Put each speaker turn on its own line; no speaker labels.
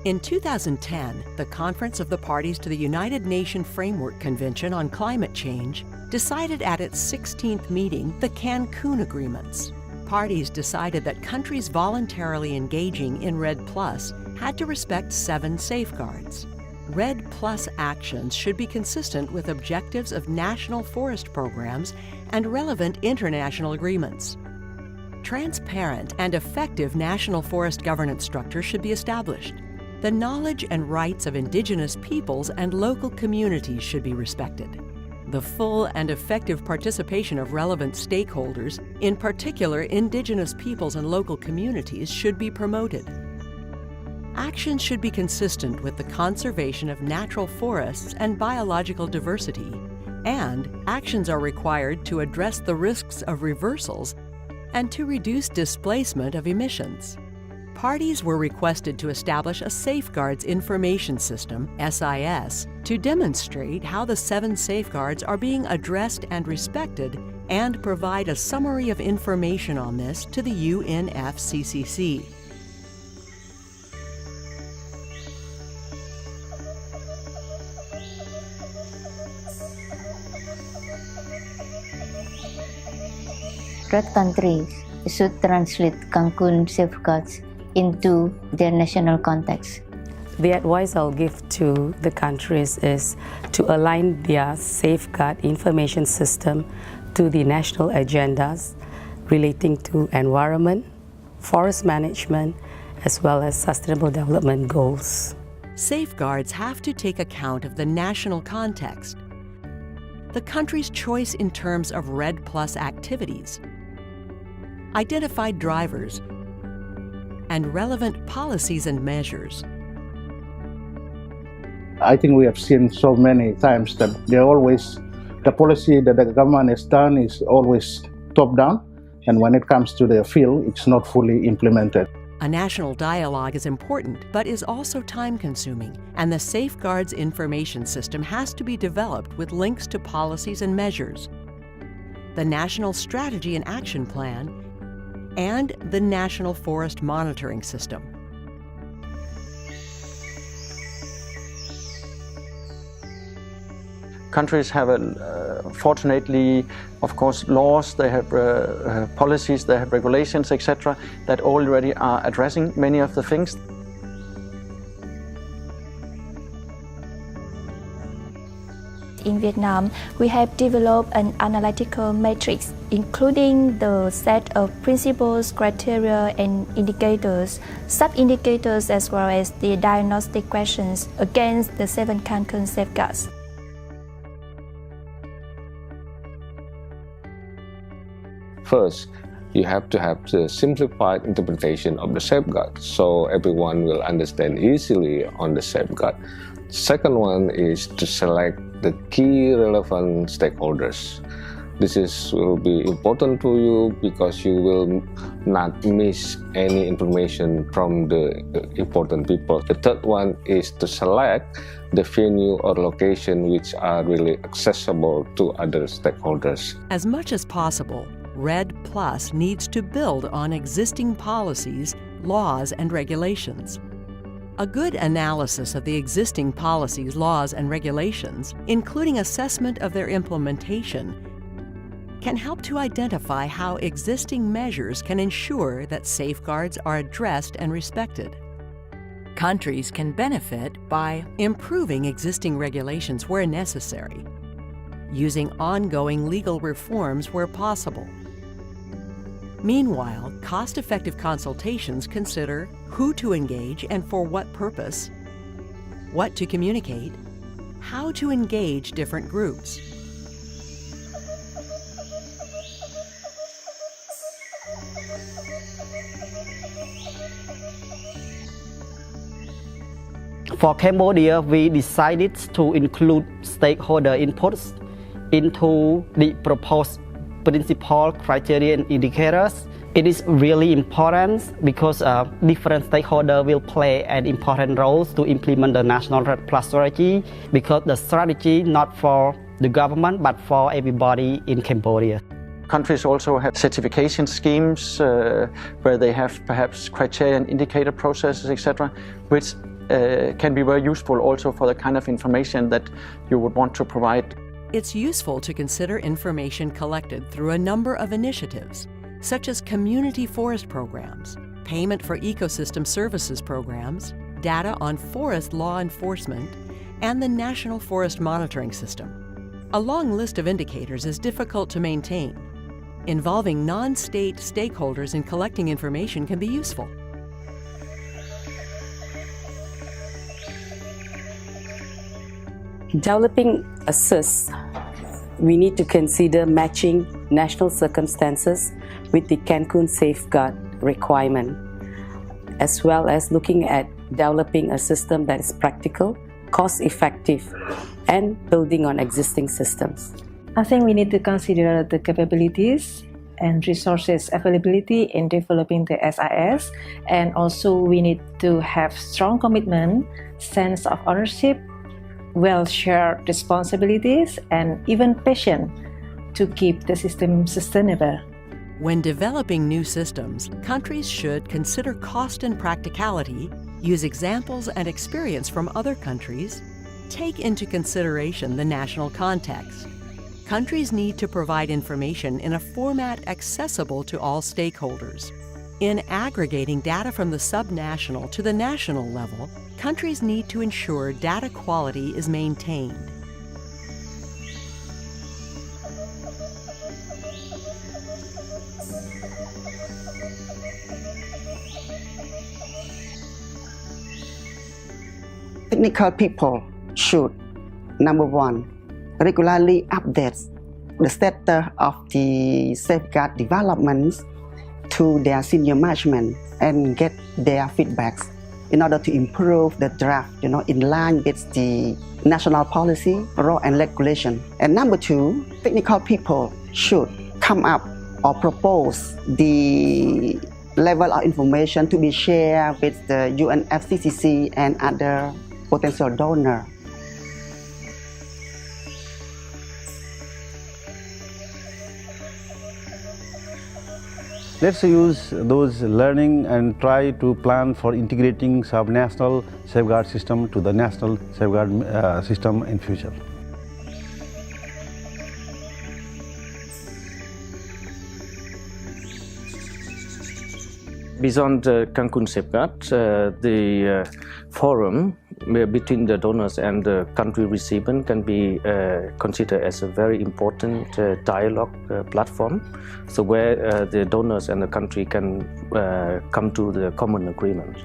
In 2010, the Conference of the Parties to the United Nations Framework Convention on Climate Change decided at its 16th meeting the Cancun Agreements. Parties decided that countries voluntarily engaging in REDD+ had to respect 7 safeguards. REDD+ actions should be consistent with objectives of national forest programs and relevant international agreements. Transparent and effective national forest governance structures should be established. The knowledge and rights of indigenous peoples and local communities should be respected. The full and effective participation of relevant stakeholders, in particular indigenous peoples and local communities, should be promoted. Actions should be consistent with the conservation of natural forests and biological diversity, and actions are required to address the risks of reversals and to reduce displacement of emissions. Parties were requested to establish a Safeguards Information System, SIS, to demonstrate how the 7 safeguards are being addressed and respected and provide a summary of information on this to the UNFCCC.
REDD countries should translate Cancun safeguards into their national context.
The advice I'll give to the countries is to align their safeguard information system to the national agendas relating to environment, forest management, as well as sustainable development goals.
Safeguards have to take account of the national context, the country's choice in terms of REDD+ activities, identified drivers, and relevant policies and measures.
I think we have seen so many times that the policy that the government has done is always top-down, and when it comes to the field, it's not fully implemented.
A national dialogue is important, but is also time-consuming, and the Safeguards Information System has to be developed with links to policies and measures, the National Strategy and Action Plan, and the National Forest Monitoring System.
Countries have, fortunately, of course, laws, they have policies, they have regulations, etc., that already are addressing many of the things.
In Vietnam, we have developed an analytical matrix, including the set of principles, criteria, and indicators, sub-indicators, as well as the diagnostic questions against the 7 Cancun safeguards.
First, you have to have the simplified interpretation of the safeguard, so everyone will understand easily on the safeguard. Second one is to select the key relevant stakeholders. This will be important to you because you will not miss any information from the important people. The third one is to select the venue or location which are really accessible to other stakeholders.
As much as possible, REDD+ needs to build on existing policies, laws, and regulations. A good analysis of the existing policies, laws, and regulations, including assessment of their implementation, can help to identify how existing measures can ensure that safeguards are addressed and respected. Countries can benefit by improving existing regulations where necessary, using ongoing legal reforms where possible. Meanwhile, cost-effective consultations consider who to engage and for what purpose, what to communicate, how to engage different groups.
For Cambodia, we decided to include stakeholder inputs into the proposed principal criteria and indicators. It is really important because different stakeholders will play an important role to implement the national REDD+ strategy, because the strategy not for the government but for everybody in Cambodia.
Countries also have certification schemes where they have perhaps criteria and indicator processes, etc., which can be very useful also for the kind of information that you would want to provide.
It's useful to consider information collected through a number of initiatives, such as community forest programs, payment for ecosystem services programs, data on forest law enforcement, and the National Forest Monitoring System. A long list of indicators is difficult to maintain. Involving non-state stakeholders in collecting information can be useful.
Developing a SIS, we need to consider matching national circumstances with the Cancun safeguard requirement, as well as looking at developing a system that is practical, cost-effective, and building on existing systems.
I think we need to consider the capabilities and resources availability in developing the SIS, and also we need to have strong commitment, sense of ownership, well-shared responsibilities, and even passion to keep the system sustainable.
When developing new systems, countries should consider cost and practicality, use examples and experience from other countries, take into consideration the national context. Countries need to provide information in a format accessible to all stakeholders. In aggregating data from the subnational to the national level, countries need to ensure data quality is maintained.
Technical people should, number one, regularly update the status of the safeguard developments to their senior management and get their feedbacks in order to improve the draft, in line with the national policy, law and regulation. And number two, technical people should come up or propose the level of information to be shared with the UNFCCC and other potential donors.
Let's use those learning and try to plan for integrating subnational safeguard system to the national safeguard system in future.
Beyond the Cancun safeguard, the forum between the donors and the country recipient can be considered as a very important dialogue platform, so where the donors and the country can come to the common agreement.